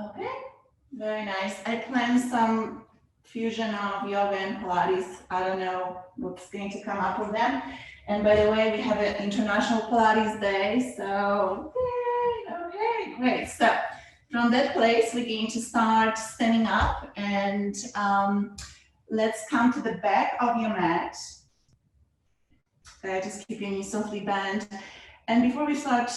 Okay, very nice. I planned some fusion of yoga and Pilates. I don't know what's going to come up with them. And by the way, we have an International Pilates Day, so yay, okay, great. So from that place, we're going to start standing up, and let's come to the back of your mat. Just keep your knees softly bent. And before we start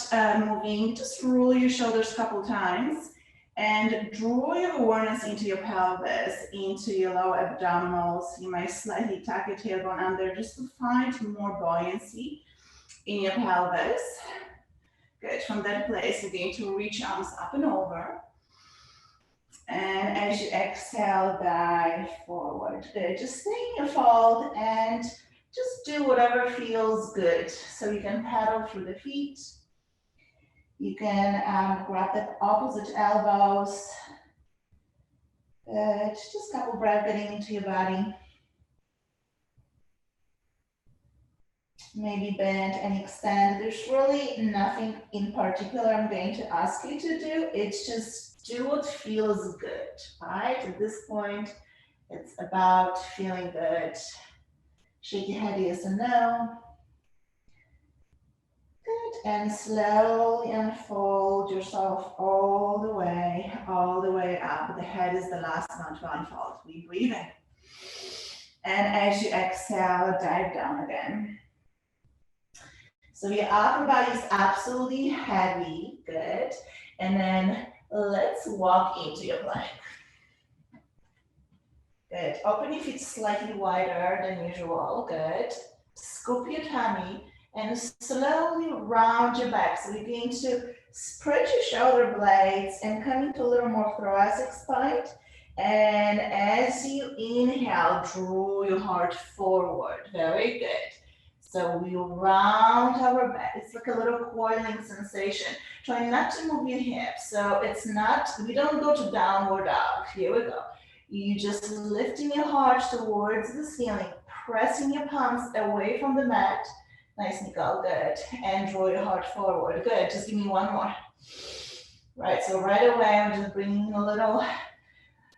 moving, just roll your shoulders a couple times and draw your awareness into your pelvis, into your lower abdominals. You might slightly tuck your tailbone under just to find more buoyancy in your pelvis. Good. From that place, you're going to reach arms up and over. And as you exhale, dive forward. Good. Just stay in your fold and just do whatever feels good. So you can pedal through the feet. You can grab the opposite elbows. Good. Just a couple breaths getting into your body. Maybe bend and extend. There's really nothing in particular I'm going to ask you to do. It's just do what feels good, right? At this point, it's about feeling good. Shake your head yes or no. Good, and slowly unfold yourself all the way up. The head is the last one to unfold. We breathe in. And as you exhale, dive down again. So your upper body is absolutely heavy, good. And then let's walk into your plank. Good, open your feet slightly wider than usual, good. Scoop your tummy and slowly round your back. So you're going to spread your shoulder blades and come into a little more thoracic spine. And as you inhale, draw your heart forward, very good. So we round our back. It's like a little coiling sensation. Try not to move your hips. So it's not, we don't go to downward dog. Here we go. You just lifting your heart towards the ceiling, pressing your palms away from the mat. Nice, Nicole, good. And draw your heart forward. Good, just give me one more. Right, so right away, I'm just bringing a little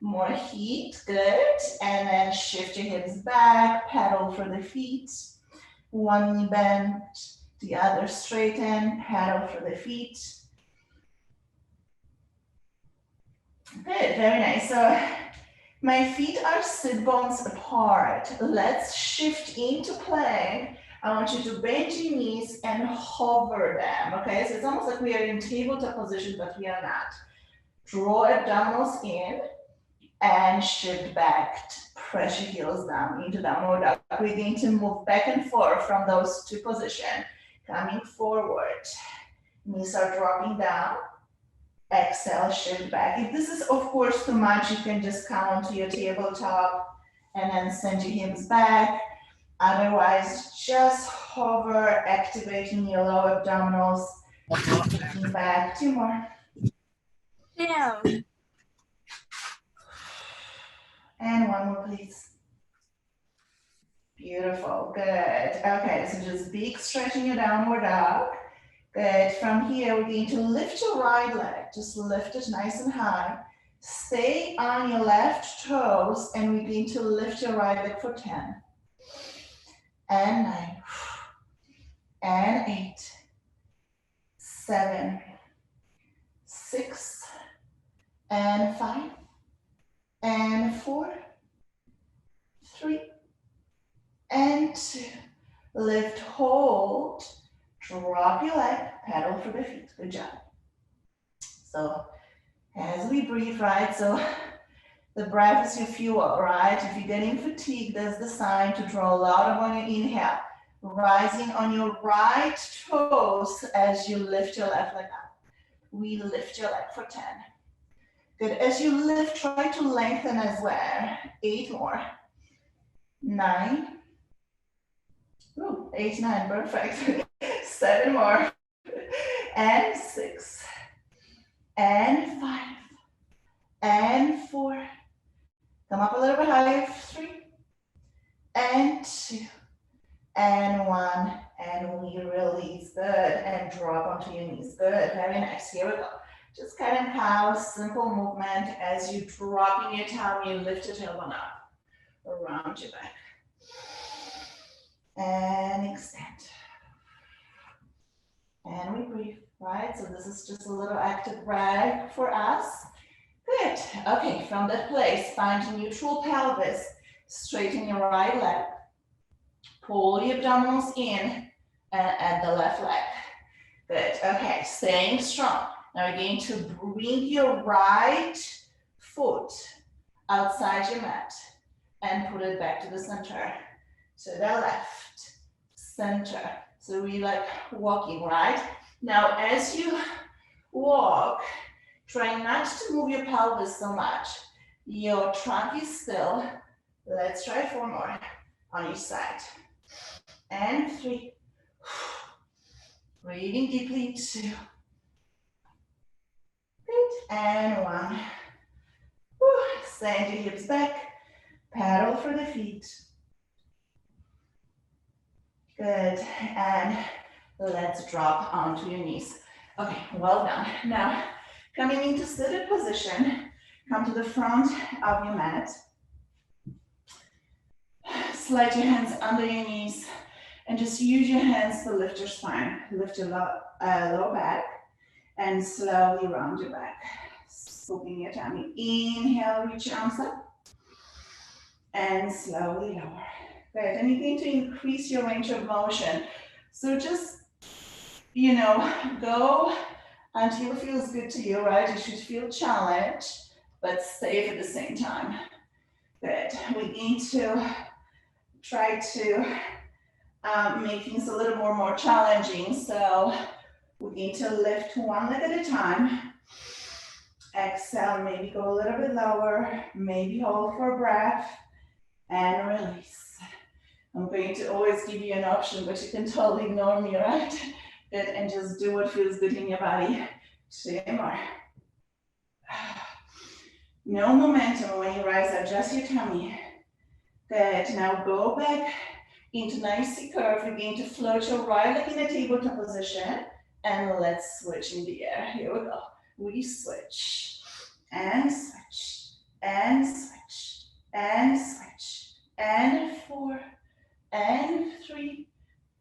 more heat, good. And then shift your hips back, pedal for the feet. One knee bent, the other straighten, pedal for the feet. Good, very nice. So my feet are sit bones apart. Let's shift into plank. I want you to bend your knees and hover them, okay? So it's almost like we are in tabletop position, but we are not. Draw abdominals in and shift back. Press your heels down into downward dog. We're going to move back and forth from those two positions. Coming forward. Knees are dropping down. Exhale, shift back. If this is, of course, too much, you can just come onto your tabletop and then send your hips back. Otherwise, just hover, activating your lower abdominals. Kicking back. Two more. Yeah. And one more, please. Beautiful, good. Okay, so just big stretch in your downward dog. Good, from here, we're going to lift your right leg. Just lift it nice and high. Stay on your left toes, and we're going to lift your right leg for 10. And 9. And 8. 7. 6. And 5. And 4. 3. And 2, lift, hold, drop your leg, pedal for the feet, good job. So as we breathe, right, so the breath is your fuel, right? If you're getting fatigued, that's the sign to draw a lot of on your inhale. Rising on your right toes as you lift your left leg up. We lift your leg for 10. Good, as you lift, try to lengthen as well. 8 more. 9. Ooh, 8, 9, perfect. 7 more. And 6. And 5. And 4. Come up a little bit higher. 3. And 2. And 1. And we release. Good. And drop onto your knees. Good. Very nice. Here we go. Just cat and cow, simple movement. As you drop in your tummy, lift your tailbone up, around your back. And extend. And we breathe, right? So this is just a little active breath for us. Good. Okay, from that place, find a neutral pelvis. Straighten your right leg. Pull the abdominals in and add the left leg. Good. Okay, staying strong. Now we're going to bring your right foot outside your mat and put it back to the center. To the left, center. So we like walking, right? Now as you walk, try not to move your pelvis so much. Your trunk is still. Let's try 4 more on each side. And 3. Breathing deeply, 2. Good. And 1. Send your hips back. Paddle for the feet. Good. And let's drop onto your knees. Okay, well done. Now, coming into seated position, come to the front of your mat. Slide your hands under your knees and just use your hands to lift your spine. Lift your lower back and slowly round your back. Scooping your tummy. Inhale, reach your arms up and slowly lower. Good. And you're going to increase your range of motion. So just, go until it feels good to you, right? You should feel challenged, but safe at the same time. Good. We're going to try to make things a little more challenging. So we're going to lift one leg at a time. Exhale, maybe go a little bit lower, maybe hold for a breath, and release. I'm going to always give you an option, but you can totally ignore me, right? Good, and just do what feels good in your body. 2 more. No momentum when you rise up, just your tummy. Good, now go back into nicely curved. You're going to float your right leg in a tabletop position, and let's switch in the air. Here we go. We switch, and switch, and switch, and switch, and 4, and 3,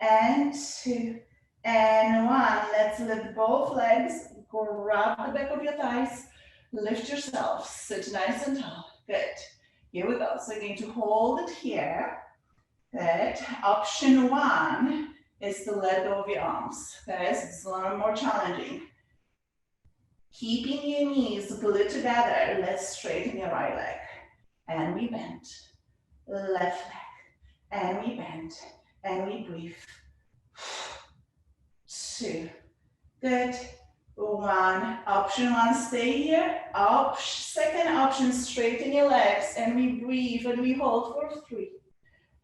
and 2, and 1. Let's lift both legs, grab the back of your thighs, lift yourself, sit nice and tall. Good. Here we go. So you're going to hold it here. Good. Option 1 is to let go of your arms. Okay, so it's a little more challenging. Keeping your knees glued together, let's straighten your right leg. And we bend. Left leg. And we bend. And we breathe. 2. Good. 1. Option 1, stay here. Second option, straighten your legs. And we breathe and we hold for 3.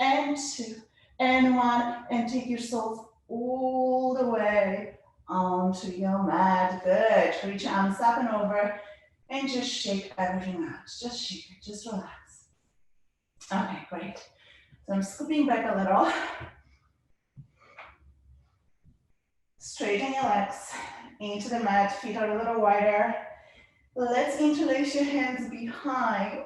And 2. And 1. And take yourself all the way onto your mat. Good. Reach arms up and over and just shake everything out. Just shake it. Just relax. Okay, great. So I'm scooping back a little. Straighten your legs into the mat. Feet are a little wider. Let's interlace your hands behind.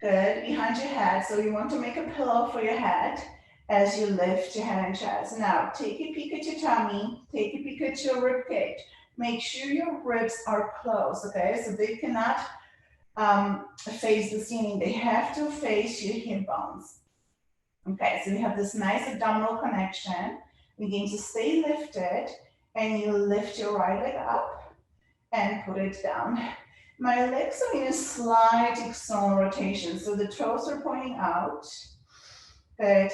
Good. Behind your head. So you want to make a pillow for your head as you lift your head and chest. Now, take a peek at your tummy. Take a peek at your rib cage. Make sure your ribs are closed, okay? So they cannot face the ceiling. They have to face your hip bones. Okay, so we have this nice abdominal connection. We're going to stay lifted, and you lift your right leg up and put it down. My legs are in a slight external rotation, so the toes are pointing out. Good.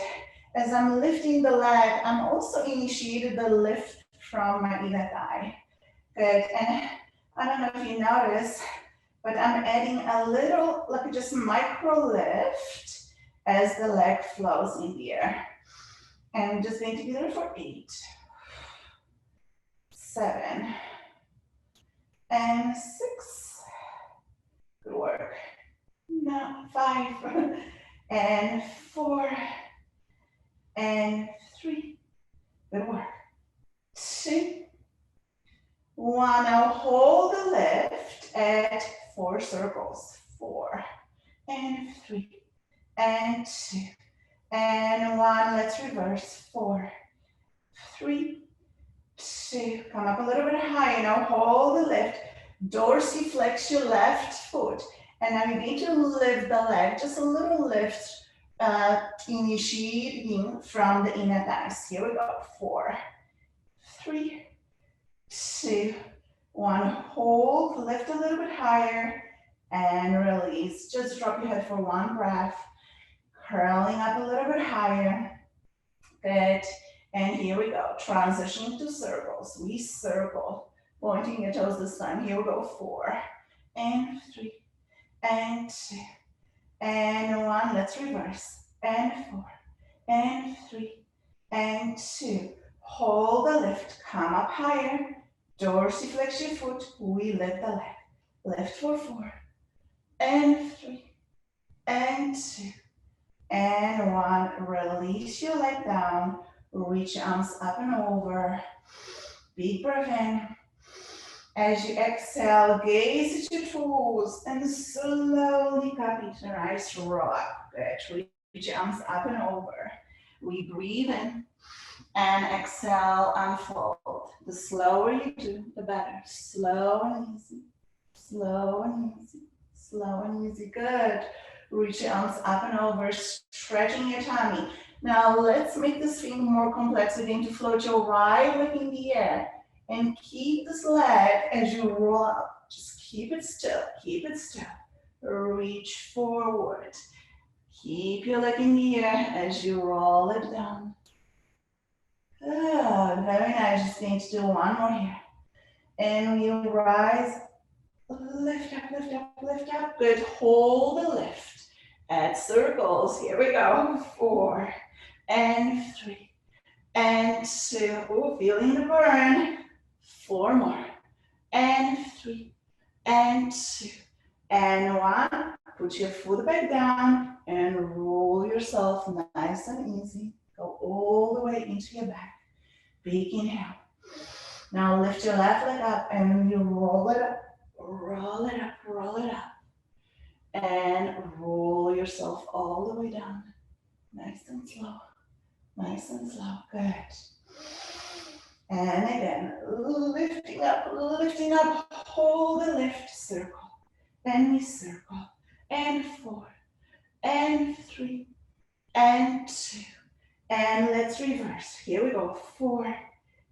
As I'm lifting the leg, I'm also initiated the lift from my inner thigh. Good. And I don't know if you notice, but I'm adding a little, like just micro lift as the leg flows in the air. And I'm just going to be there for 8, 7, and 6. Good work. Now 5, and 4, and 3. Good work. 2, 1. Now hold and 3, and 2, and 1. Let's reverse. 4, 3, 2. Come up a little bit higher. Now hold the lift. Dorsiflex your left foot. And now you need to lift the leg, just a little lift, initiating from the inner thighs. Here we go. 4, 3, 2, 1. Hold, lift a little bit higher, and release. Just drop your head for one breath. Curling up a little bit higher. Good. And here we go. Transition to circles. We circle. Pointing your toes this time. Here we go. 4, and 3, and 2, and 1. Let's reverse. And 4, and 3, and 2. Hold the lift. Come up higher. Dorsiflex your foot. We lift the leg. Lift for 4, and 3, and 2, and 1. Release your leg down. Reach your arms up and over. Big breath in. As you exhale, gaze at your toes and slowly cup into a nice roll up. Good. Reach your arms up and over. We breathe in and exhale, unfold. The slower you do, the better. Slow and easy. Slow and easy. Slow and easy. Good. Reach your arms up and over, stretching your tummy. Now let's make this thing more complex. We're going to float your right leg in the air and keep this leg as you roll up. Just keep it still, keep it still. Reach forward. Keep your leg in the air as you roll it down. Good, very nice. Just going to do one more here. And we rise, lift up, lift up, lift up. Good, hold the lift. Add circles, here we go. 4, and 3, and 2. Ooh, feeling the burn. 4 more, and 3, and 2, and 1. Put your foot back down and roll yourself nice and easy. Go all the way into your back. Big inhale. Now lift your left leg up and you roll it up, roll it up, roll it up. And roll yourself all the way down. Nice and slow, nice and slow. Good. And again, lifting up, hold the lift, circle, and we circle, and 4, and 3, and 2, and let's reverse. Here we go. 4,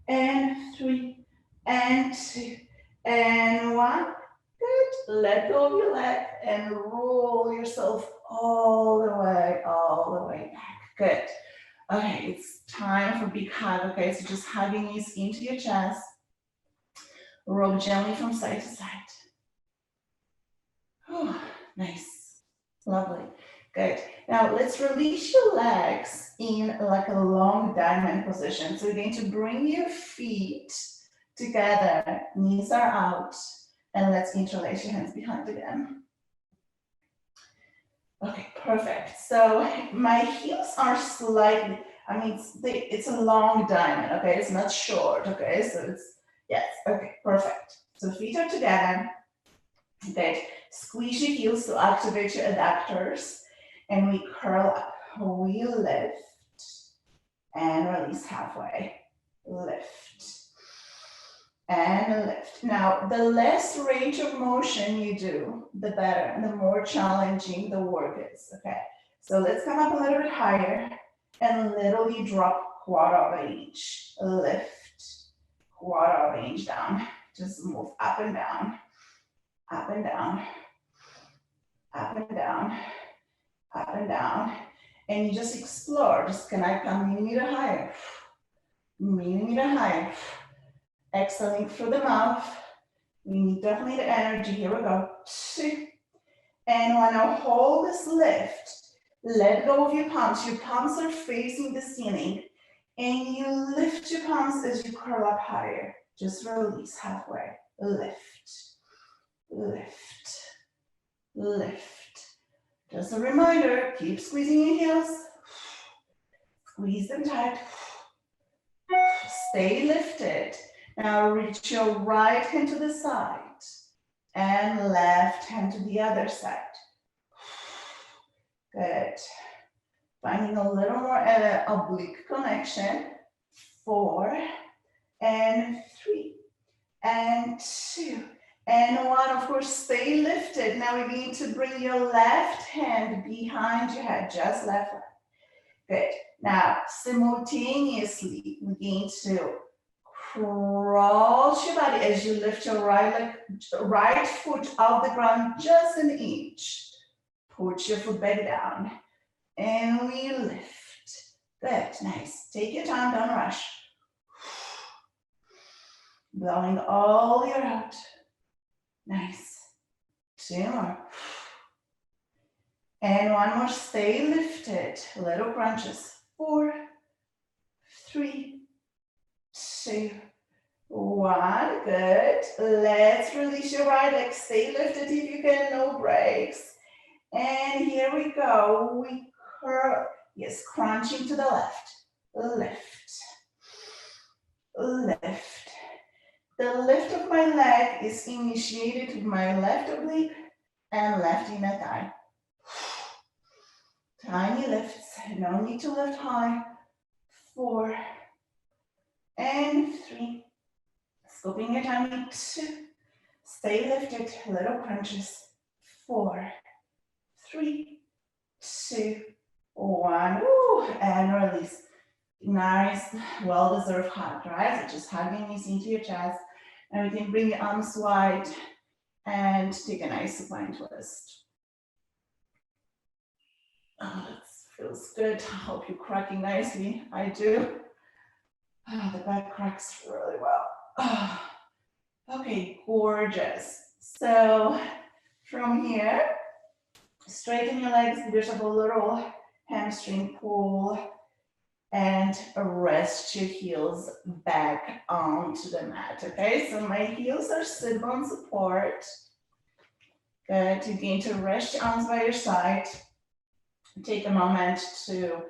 and 3, and 2, and 1. Good. Let go of your leg and roll yourself all the way back. Good. Okay, it's time for big hug. Okay, so just hugging knees into your chest. Roll gently from side to side. Oh, nice. Lovely. Good. Now let's release your legs in like a long diamond position. So you're going to bring your feet together. Knees are out. And let's interlace your hands behind again. Okay, perfect. So my heels are slightly, it's a long diamond, okay? It's not short, okay? So it's, yes, okay, perfect. So feet are together. Good. Squeeze your heels to activate your adductors. And we curl up. We lift. And release halfway. Lift. And lift. Now, the less range of motion you do, the better, and the more challenging the work is, okay? So let's come up a little bit higher and literally drop quarter of an inch. Lift, quarter of an inch down. Just move up and down, up and down, up and down, up and down. And you just explore. Just can I come millimeter higher? Millimeter higher. Exhaling through the mouth. We need definitely the energy. Here we go. And when I hold this lift, let go of your palms. Your palms are facing the ceiling. And you lift your palms as you curl up higher. Just release halfway. Lift, lift, lift. Just a reminder, keep squeezing your heels. Squeeze them tight. Stay lifted. Now reach your right hand to the side and left hand to the other side. Good. Finding a little more oblique connection. 4 and 3 and 2 and 1. Of course, stay lifted. Now we're going to bring your left hand behind your head, just left leg. Good. Now, simultaneously, we're going to cross your body as you lift your right foot off the ground just an inch. Put your foot back down and we lift. Good, nice. Take your time, don't rush. Blowing all your out. Nice. 2 more. And 1 more, stay lifted. Little crunches. 4, 3, 2, 1. Good. Let's release your right leg. Stay lifted if you can, no breaks. And here we go. We curl. Yes, crunching to the left. Lift. Lift. The lift of my leg is initiated with my left oblique and left inner thigh. Tiny lifts, no need to lift high. 4 and 3. Scooping your tummy. 2. Stay lifted, little crunches. 4, 3, 2, 1. Woo, and release. Nice, well-deserved hug, right? So just hugging knees into your chest. And we can bring your arms wide and take a nice supine twist. Oh, that feels good. I hope you're cracking nicely. I do. Oh, the back cracks really well. Oh, okay, gorgeous. So from here, straighten your legs, give yourself a little hamstring pull, and rest your heels back onto the mat, okay? So my heels are sit bone support. Good, you're going to rest your arms by your side. Take a moment to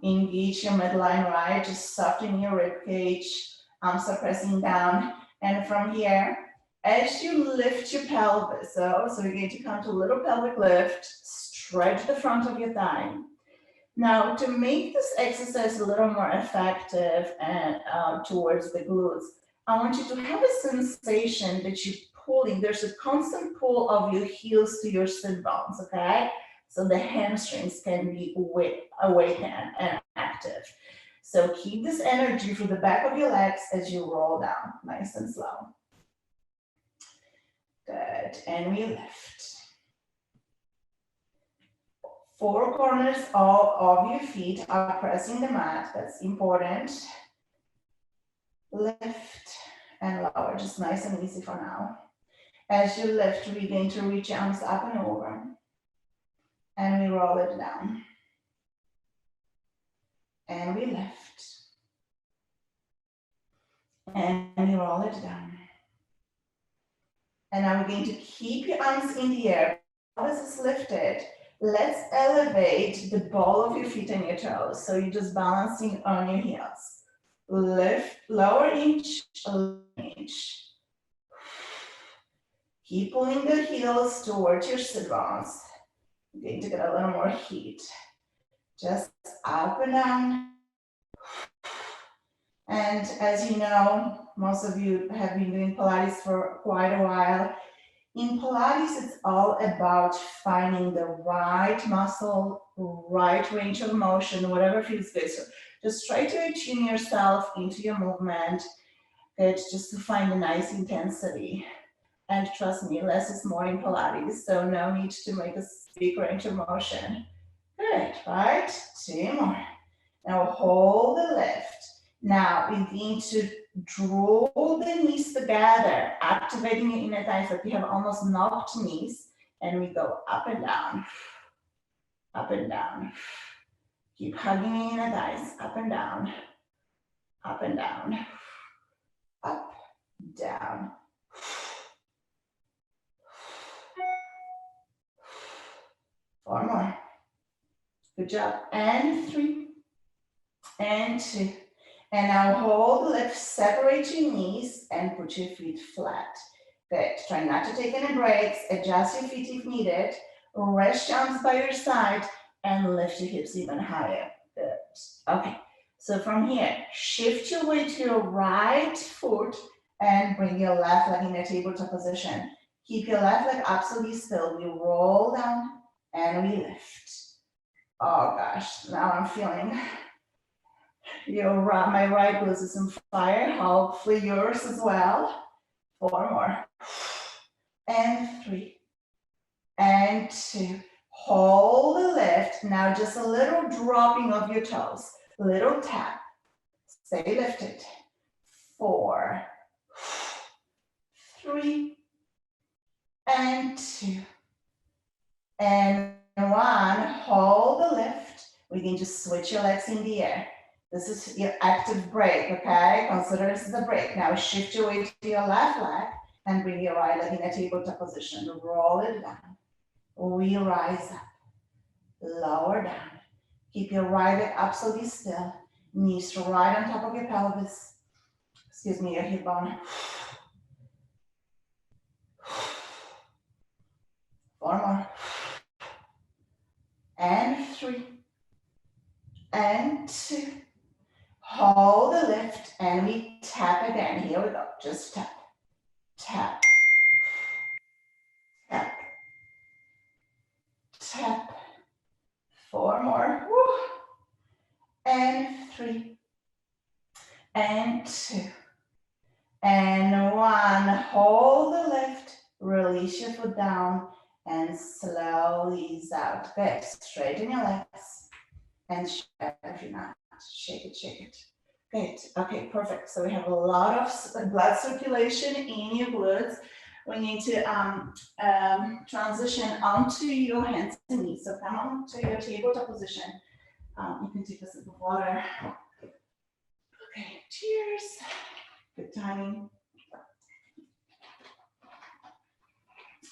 engage your midline, right? Just soften your rib cage, arms are pressing down. And from here, as you lift your pelvis, so you're going to come to a little pelvic lift, stretch the front of your thigh. Now, to make this exercise a little more effective and towards the glutes, I want you to have a sensation that you're pulling. There's a constant pull of your heels to your sit bones, okay? So the hamstrings can be awakened and active. So keep this energy for the back of your legs as you roll down, nice and slow. Good, and we lift. 4 corners of your feet are pressing the mat, that's important. Lift and lower, just nice and easy for now. As you lift, we're going to reach your arms up and over. And we roll it down. And we lift. And we roll it down. And now we're going to keep your arms in the air. Pelvis is lifted. Let's elevate the ball of your feet and your toes. So you're just balancing on your heels. Lift, lower inch, inch. Keep pulling the heels towards your sit bones. You're going to get a little more heat. Just up and down. And as you know, most of you have been doing Pilates for quite a while. In Pilates, it's all about finding the right muscle, right range of motion, whatever feels good. So just try to attune yourself into your movement. It's just to find a nice intensity. And trust me, less is more in Pilates, so no need to make a big range of motion. Good, right? 2 more. Now hold the lift. Now we're going to draw the knees together, activating your inner thighs like you have almost knocked knees, and we go up and down, up and down. Keep hugging your inner thighs, up and down, up and down, up, down. One more. Good job. And 3, and 2. And now hold the lift, separate your knees and put your feet flat. Good. Try not to take any breaks. Adjust your feet if needed. Rest your arms by your side and lift your hips even higher. Good. Okay. So from here, shift your weight to your right foot and bring your left leg in a tabletop position. Keep your left leg absolutely still. We roll down and we lift. Oh gosh, now I'm feeling my right glutes is on fire. Hopefully yours as well. 4 more. And 3. And 2. Hold the lift. Now just a little dropping of your toes. Little tap. Stay lifted. 4. 3. And 2. And 1. Hold the lift. We can just switch your legs in the air. This is your active break, okay? Consider this as a break. Now shift your weight to your left leg and bring your right leg in a tabletop position. Roll it down. We rise up. Lower down. Keep your right leg absolutely still. Knees right on top of your pelvis. Excuse me, your hip bone. 4 more. And 3. And 2. Hold the lift and we tap again. Here we go. Just tap. Tap. Tap. Tap. 4 more. Woo. And 3. And 2. And 1. Hold the lift. Release your foot down and slowly ease out. Good. Straighten your legs and shake it if you're not. Shake it, shake it. Good. Okay, perfect. So we have a lot of blood circulation in your glutes. We need to transition onto your hands and knees. So come on to your tabletop position. You can take a sip of water. Okay, cheers. Good timing.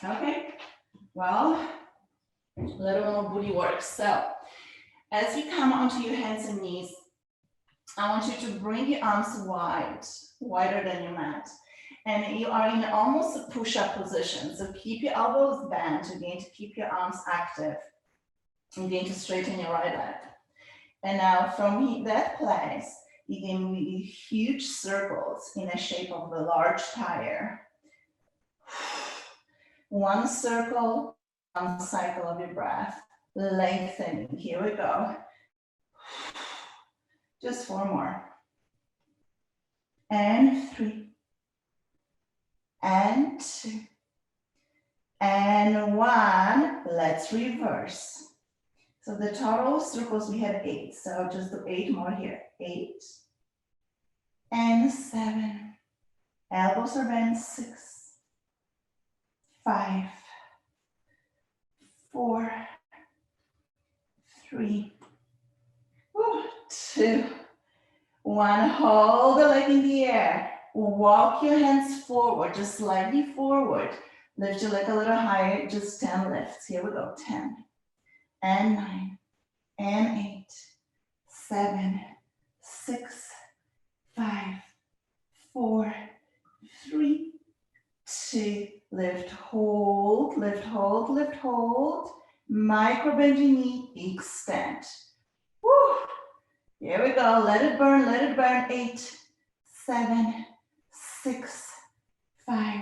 Okay, well, a little more booty work. So as you come onto your hands and knees, I want you to bring your arms wide, wider than your mat. And you are in almost a push-up position. So keep your elbows bent. You're going to keep your arms active. You're going to straighten your right leg. And now from that place, you can make huge circles in the shape of a large tire. 1 circle, 1 cycle of your breath. Lengthening. Here we go. Just 4 more. And 3. And 2. And 1. Let's reverse. So the total circles we had 8. So just do 8 more here. 8. And 7. Elbows are bent. 6. 5. 4. 3. 2. 1. Hold the leg in the air. Walk your hands forward, just slightly forward. Lift your leg a little higher, just 10 lifts. Here we go. 10. And 9. And 8. 7. 6. 5. 4. 3. 2. Lift, hold, lift, hold, lift, hold. Micro bend your knee, extend. Woo. Here we go. Let it burn, let it burn. 8, 7, 6, 5,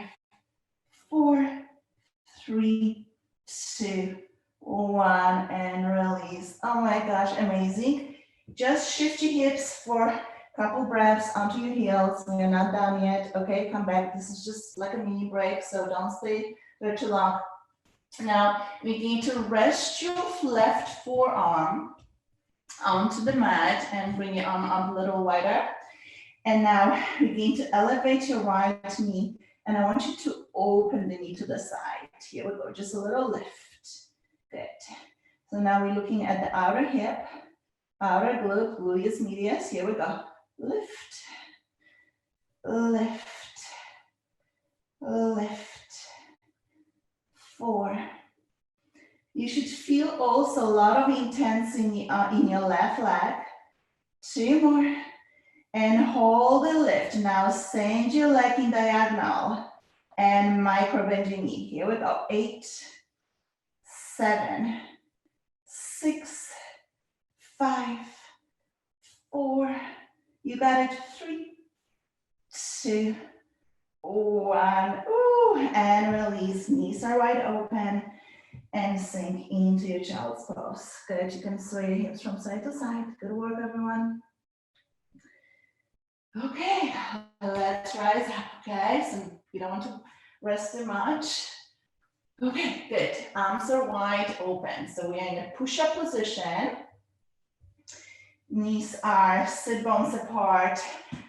4, 3, 2, 1, and release. Oh my gosh, amazing. Just shift your hips for a couple breaths onto your heels. We're not done yet. Okay, come back. This is just like a mini break, so don't stay there too long. Now, we need to rest your left forearm onto the mat and bring your arm up a little wider. And now we're going to elevate your right knee. And I want you to open the knee to the side. Here we go, just a little lift. Good. So now we're looking at the outer hip, outer glute, gluteus medius. Here we go. Lift, lift, lift. 4. You should feel also a lot of intense in your left leg. 2 more. And hold the lift. Now send your leg in diagonal and micro bend your knee. Here we go. 8, 7, 6, 5, 4, you got it, 3, 2, 1, ooh, and release, knees are wide open, and sink into your child's pose. Good, you can sway your hips from side to side. Good work, everyone. Okay, let's rise up, okay? So you don't want to rest too much. Okay, good. Arms are wide open. So we are in a push-up position. Knees are sit bones apart.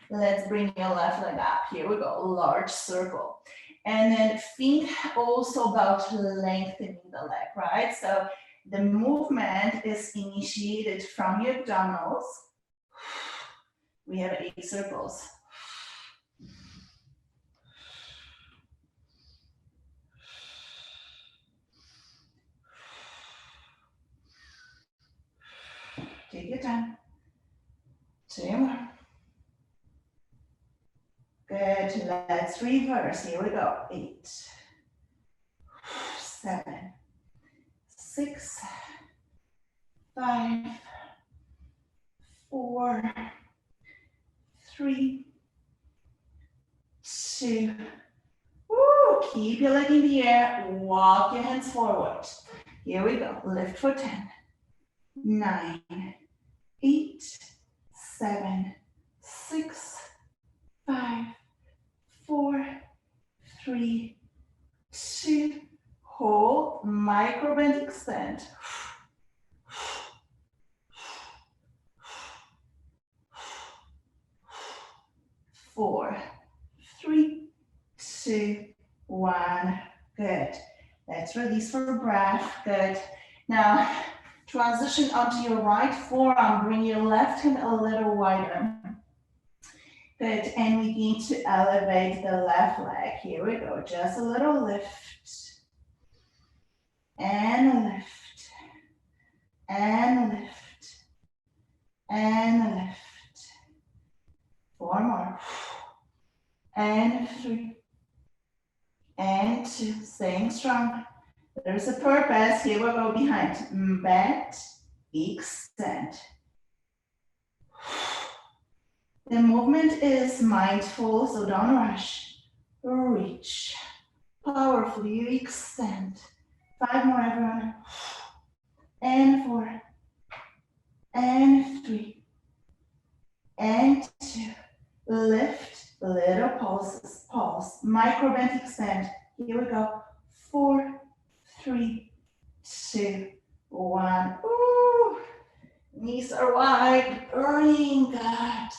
Let's bring your left leg up. Here we go, large circle. And then think also about lengthening the leg, right? So the movement is initiated from your abdominals. We have 8 circles. Take your time. 2 more. Good, let's reverse. Here we go. 8, 7, 6, 5, 4, 3, 2. Woo, keep your leg in the air. Walk your hands forward. Here we go. Lift for 10, 9, 8, 7, 6, 5, 4, 3, 2, hold, micro bend, extend. 4, 3, 2, 1, good. Let's release for breath, good. Now, transition onto your right forearm, bring your left hand a little wider. Good, and we need to elevate the left leg. Here we go, just a little lift. And lift. And lift. And lift. 4 more. And 3. And 2, staying strong. There's a purpose, here we go behind. Bend, extend. The movement is mindful, so don't rush. Reach. Powerfully, you extend. 5 more, everyone. And 4. And 3. And 2. Lift, little pulses, pulse. Micro bend, extend. Here we go. 4, 3, 2, 1. Ooh. Knees are wide, burning, good.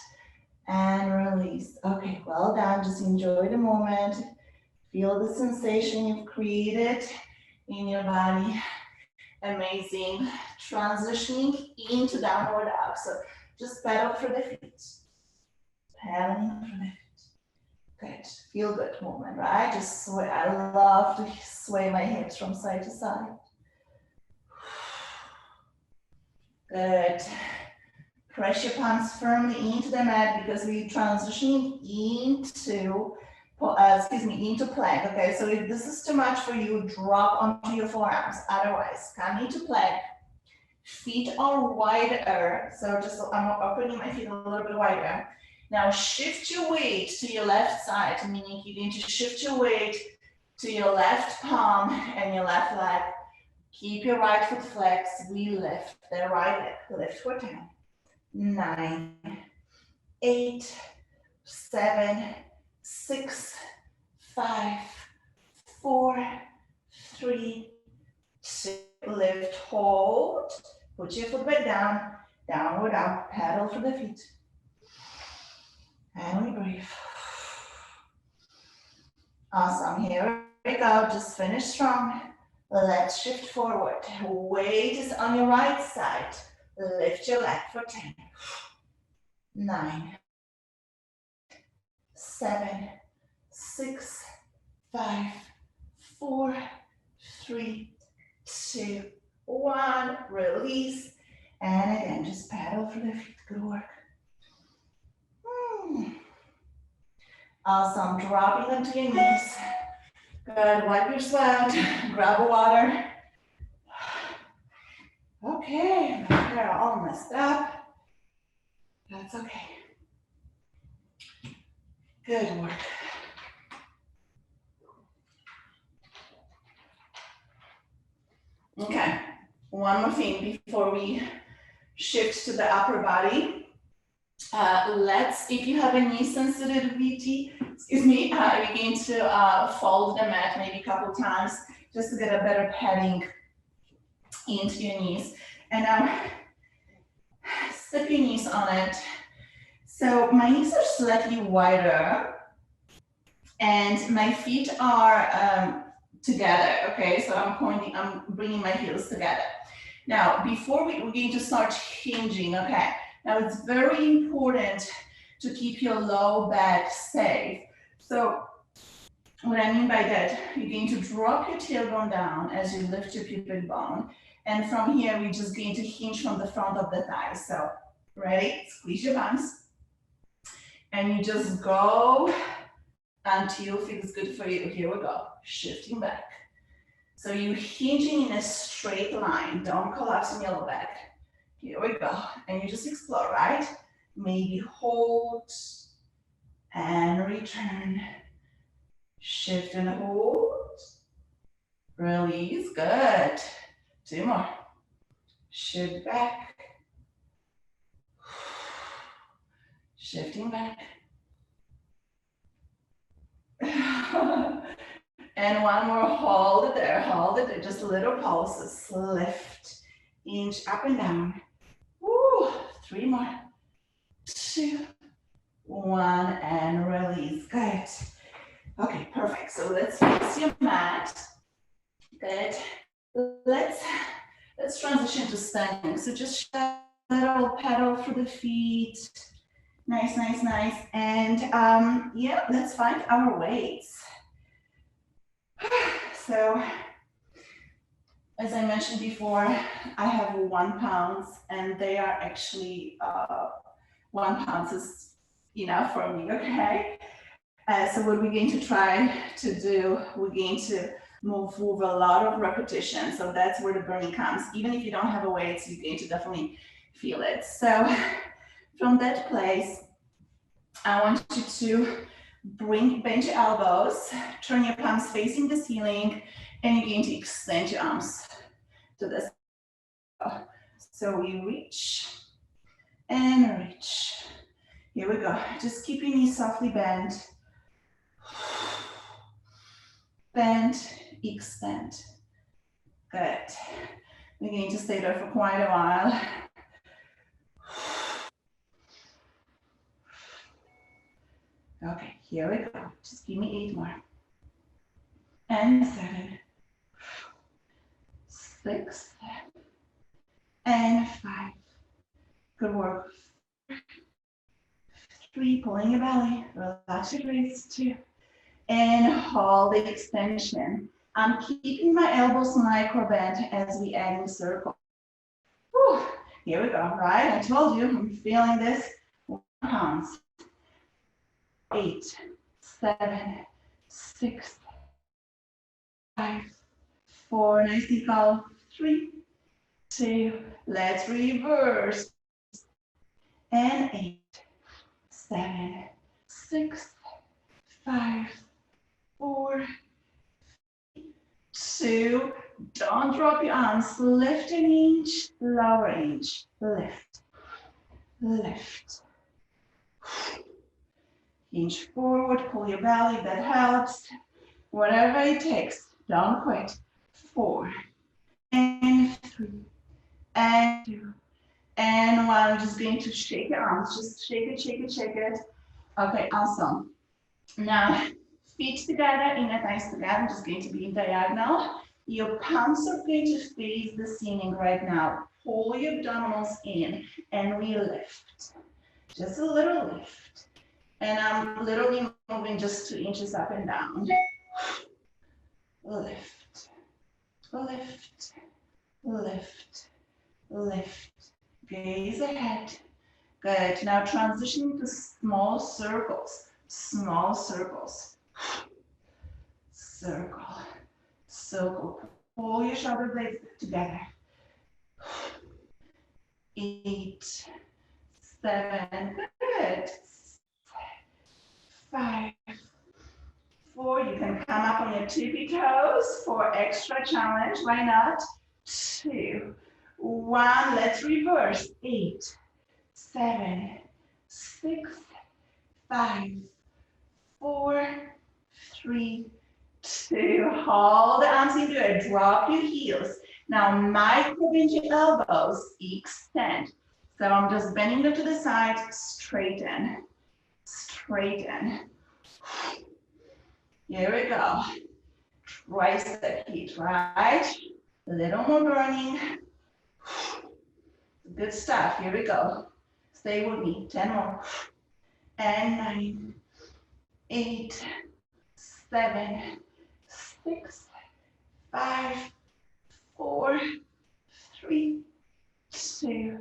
And release. Okay, well done. Just enjoy the moment. Feel the sensation you've created in your body. Amazing. Transitioning into downward dog. So just pedal for the feet. Pedaling for the feet. Good. Feel good movement, right? Just sway. I love to sway my hips from side to side. Good. Press your palms firmly into the mat because we're transitioning into, into plank. Okay, so if this is too much for you, drop onto your forearms. Otherwise, come into plank. Feet are wider, so just I'm opening my feet a little bit wider. Now shift your weight to your left side, meaning you need to shift your weight to your left palm and your left leg. Keep your right foot flexed. We lift the right leg. Lift for 10, 9, 8, 7, 6, 5, 4, 3, 2. Lift, hold. Put your foot back down. Downward dog. Pedal for the feet. And we breathe. Awesome. Here we go. Just finish strong. Let's shift forward. Weight is on your right side. Lift your leg for 10, 9, 7, 6, 5, 4, 3, 2, 1. Release. And again, just pedal for the feet. Good work. Awesome. Dropping them to your knees. Good. Wipe your sweat. Grab a water. Okay, my hair all messed up. That's okay. Good work. Okay, one more thing before we shift to the upper body. If you have a knee sensitivity, excuse me, begin to fold the mat maybe a couple times just to get a better padding into your knees. And now slip your knees on it. So my knees are slightly wider and my feet are together, okay? So I'm bringing my heels together. Now, before we're going to start hinging, okay? Now it's very important to keep your low back safe. So what I mean by that, you're going to drop your tailbone down as you lift your pubic bone. And from here, we're just going to hinge from the front of the thighs. So ready? Squeeze your buns. And you just go until it feels good for you. Here we go, shifting back. So you're hinging in a straight line. Don't collapse in your low back. Here we go. And you just explore, right? Maybe hold and return. Shift and hold. Release. Good. 2 more. Shift back. Shifting back. And one more. Hold it there. Hold it there. Just little pulses. Lift. Inch up and down. Woo. 3 more. 2, 1, and release. Good. Okay, perfect. So let's fix your mat. Good. Let's transition to standing. So just a little pedal for the feet. Nice, nice, nice. And yeah, let's find our weights. So as I mentioned before, I have 1 pound and they are actually 1 pound is enough for me, okay? So what we're going to try to do, we're going to move with a lot of repetition. So that's where the burning comes. Even if you don't have a weight, you're going to definitely feel it. So from that place, I want you to bend your elbows, turn your palms facing the ceiling, and you're going to extend your arms to the side. So we reach and reach. Here we go. Just keep your knees softly bent. Bend, extend. Good. We're going to stay there for quite a while. Okay, here we go. Just give me 8 more. And 7, 6, and 5. Good work. 3, pulling your belly. Relax your wrists. 2. And hold the extension. I'm keeping my elbows micro bent as we add in circle. Whew. Here we go, right? I told you, I'm feeling this. 1 pound. 8, 7, 6, 5, 4, nicely go. 3, 2, let's reverse. And 8, 7, 6, 5, 4, 2, don't drop your arms. Lift an inch, lower inch. Lift, lift. Inch forward, pull your belly, that helps. Whatever it takes, don't quit. 4, and 3, and 2, and 1. I'm just going to shake your arms. Just shake it, shake it, shake it. Okay, awesome. Now, feet together, inner thighs together. I'm just going to be in diagonal. Your palms are going to face the ceiling right now. Pull your abdominals in and we lift. Just a little lift. And I'm literally moving just 2 inches up and down. Lift, lift, lift, lift. Gaze ahead. Good. Now transitioning to small circles. Small circles. Circle. Circle. Pull your shoulder blades together. 8, 7, good. 5, 4, you can come up on your tippy toes for extra challenge, why not? 2, 1, let's reverse. 8, 7, 6, 5, 4, 3, 2, hold the arms into it, drop your heels. Now micro bend your elbows, extend. So I'm just bending them to the side, straighten, straighten. Here we go. Tricep heat, right? A little more burning. Good stuff, here we go. Stay with me, 10 more. And 9, 8, 7, 6, 5, 4, 3, 2,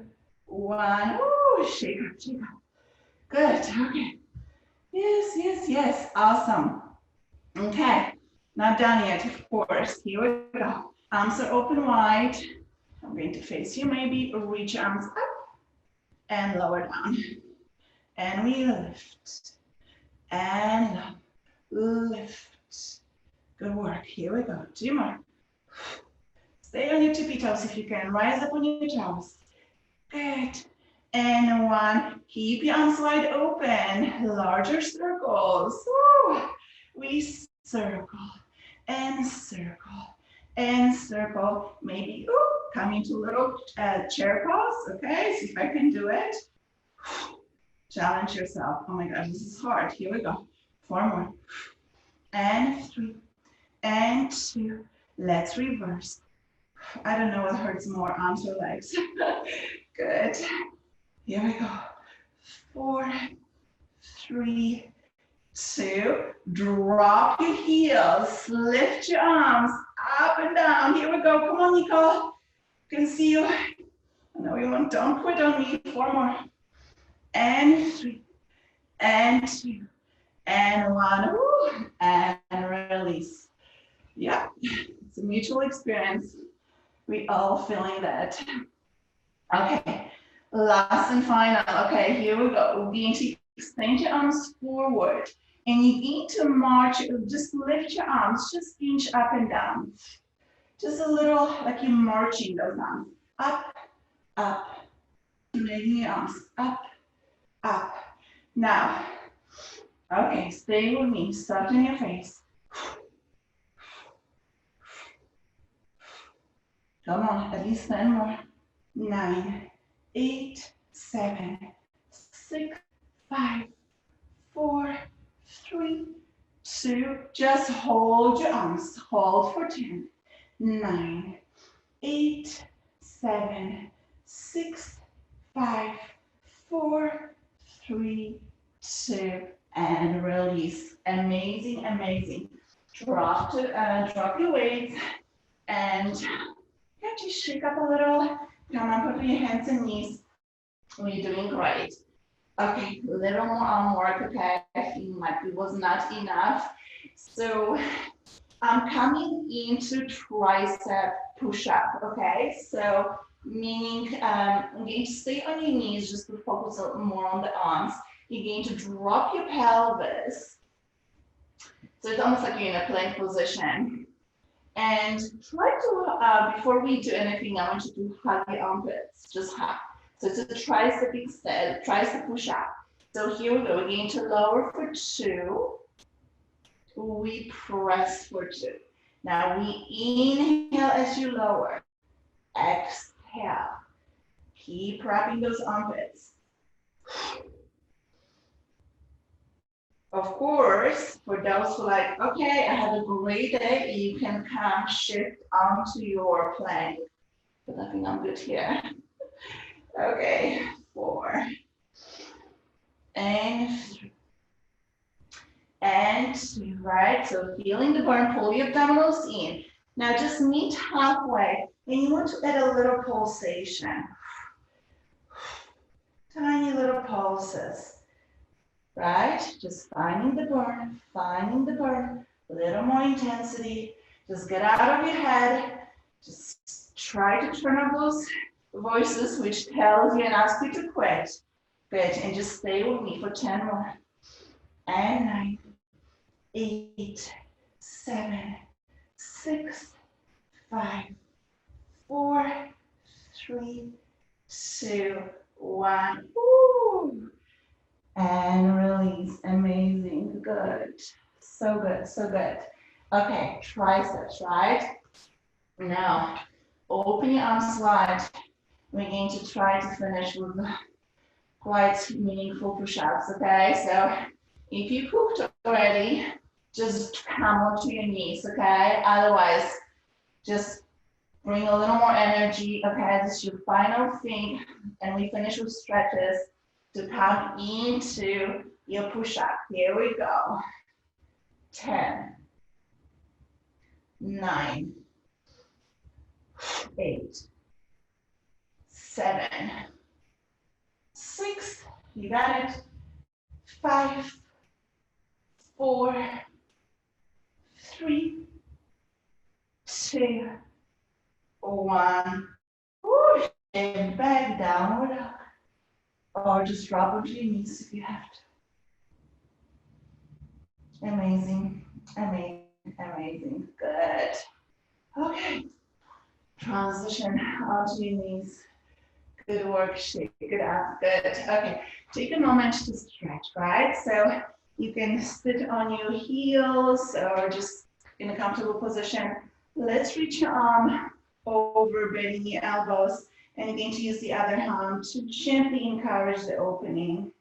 1. Ooh, shake up, shake up. Good, okay. Yes, yes, yes, awesome. Okay, not done yet, of course. Here we go. Arms are open wide. I'm going to face you, maybe reach your arms up and lower down. And we lift and lift. Good work. Here we go. 2 more. Stay on your tippy toes if you can. Rise up on your toes. Good. And 1. Keep your arms wide open. Larger circles. Woo. We circle and circle and circle. Maybe come into little chair pose. Okay, see if I can do it. Challenge yourself. Oh my gosh, this is hard. Here we go. 4 more. And 3 and 2. Let's reverse. I don't know what hurts more, arms or legs. Good. Here we go. 4, 3, 2. Drop your heels. Lift your arms up and down. Here we go. Come on, Nicole. Can see you. I know you want. Don't quit on me. 4 more. And 3, and 2, and 1. Woo. And release. Yeah, it's a mutual experience. We all feeling that. Okay, last and final. Okay, here we go. We're going to extend your arms forward. And you need to march, just lift your arms, just inch up and down. Just a little like you're marching those arms. Up, up. Making your arms up, up. Now, okay, stay with me. Soften your face. Come on, at least 10 more. 9, 8, 7, 6, 5, 4, 3, 2. Just hold your arms. Hold for 10. 9, 8, 7, 6, 5, 4, 3, 2, and release. Amazing, amazing. Drop your weights and just shake up a little. Come on, put your hands and knees. You're doing great. Okay, a little more arm work, okay? It was not enough. So I'm coming into tricep push-up, okay? So meaning I'm going to stay on your knees just to focus more on the arms. You're going to drop your pelvis. So it's almost like you're in a plank position. And try to, before we do anything, I want you to hug your armpits, just hug. So it's a tricep push-up. So here we go, we're going to lower for 2. We press for 2. Now we inhale as you lower. Exhale. Keep wrapping those armpits. Of course, for those who are like, okay, I had a great day, you can come shift onto your plank. But I think I'm good here. Okay, 4. And 3. And 2, right? So feeling the burn, pull your abdominals in. Now just meet halfway, and you want to add a little pulsation. Tiny little pulses. Right? Just finding the burn, a little more intensity. Just get out of your head. Just try to turn up those voices which tells you and asks you to quit. Good, and just stay with me for 10 more. And 9, 8, 7, 6, 5, 4, 3, 2, 1. Woo. And release. Amazing. Good. So good. So good. Okay, triceps, right? Now, open your arms wide. We're going to try to finish with quite meaningful push-ups, okay? So if you cooked already, just come onto your knees, okay? Otherwise, just bring a little more energy, okay? This is your final thing, and we finish with stretches to come into your push-up. Here we go. 10, 9, 8, 7, 6, you got it. 5, 4, 3, 2, 1. Whoosh, and back downward dog. Or just drop onto your knees if you have to. Amazing, amazing, amazing. Good. Okay. Transition onto your knees. Good work, shake it out. Good. Okay. Take a moment to stretch, right? So you can sit on your heels or just in a comfortable position. Let's reach your arm over, bending your elbows, and you're going to use the other hand to gently encourage the opening.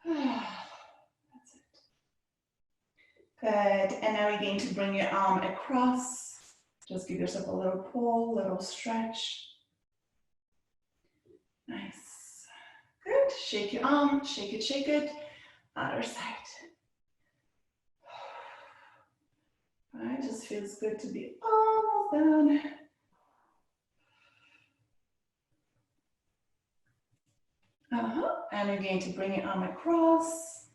That's it. Good. And now we're going to bring your arm across. Just give yourself a little pull, little stretch. Nice. Good. Shake your arm, shake it, shake it. Other side. All right, just feels good to be almost done. And you're going to bring your arm across.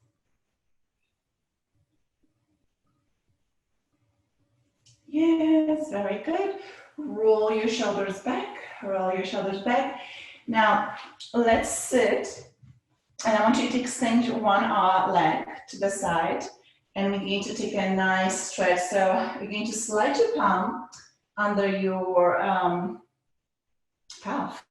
Yes, very good. Roll your shoulders back, roll your shoulders back. Now, let's sit, and I want you to extend your one leg to the side, and we're going to take a nice stretch. So we're going to slide your palm under your calf.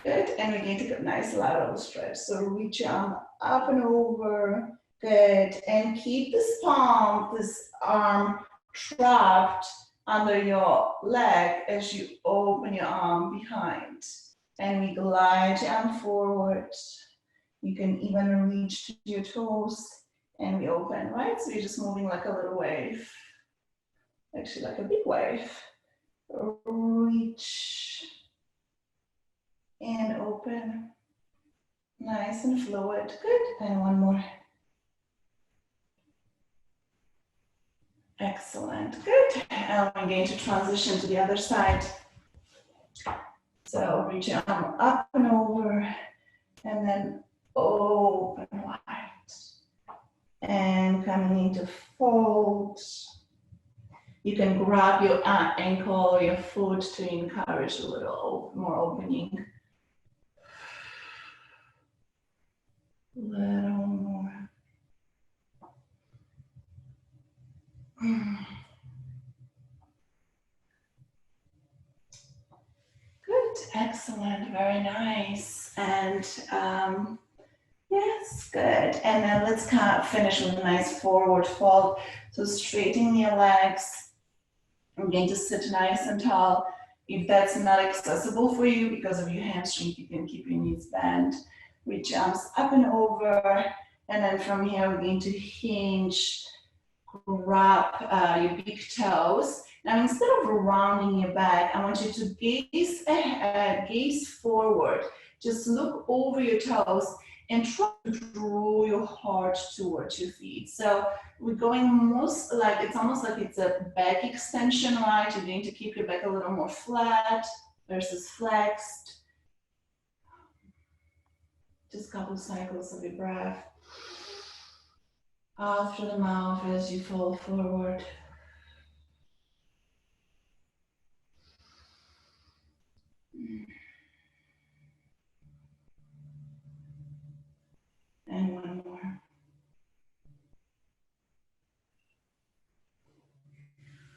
Good, and we're going to get a nice lateral stretch. So reach your arm up and over. Good, and keep this palm, this arm trapped under your leg as you open your arm behind. And we glide your arm forward. You can even reach to your toes and we open, right? So you're just moving like a little wave. Actually like a big wave. Reach and open. Nice and fluid. Good. And one more. Excellent. Good. And I'm going to transition to the other side. So reach your arm up and over, and then open wide. And coming into fold. You can grab your ankle or your foot to encourage a little more opening. Little more. Good, excellent, very nice. And yes, good. And then let's kind of finish with a nice forward fold. So straighten your legs. I'm going to sit nice and tall. If that's not accessible for you because of your hamstring, you can keep your knees bent. Reach arms up and over. And then from here, we're going to hinge, grab your big toes. Now, instead of rounding your back, I want you to gaze forward. Just look over your toes and try to draw your heart towards your feet. So we're going most like, it's almost like it's a back extension, right? You're going to keep your back a little more flat versus flexed. Just a couple cycles of your breath. Out through the mouth as you fall forward. And one more.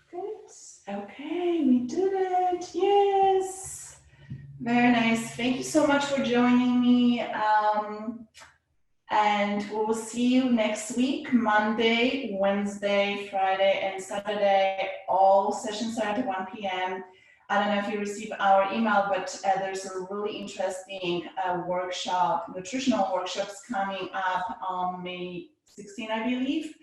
Good. Okay, we did it. Yes. Very nice. Thank you so much for joining me. And we will see you next week, Monday, Wednesday, Friday, and Saturday. All sessions are at 1 p.m. I don't know if you received our email, but there's a really interesting workshop, nutritional workshops coming up on May 16, I believe,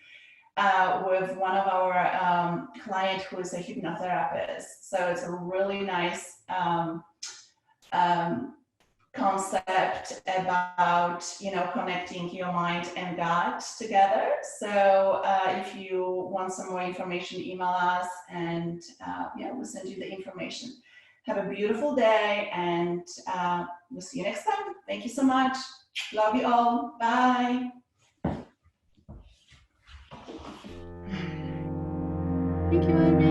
with one of our client who is a hypnotherapist. So it's a really nice concept about, connecting your mind and gut together. So if you want some more information, email us, and we'll send you the information. Have a beautiful day, and we'll see you next time. Thank you so much. Love you all. Bye. Thank you, Amy.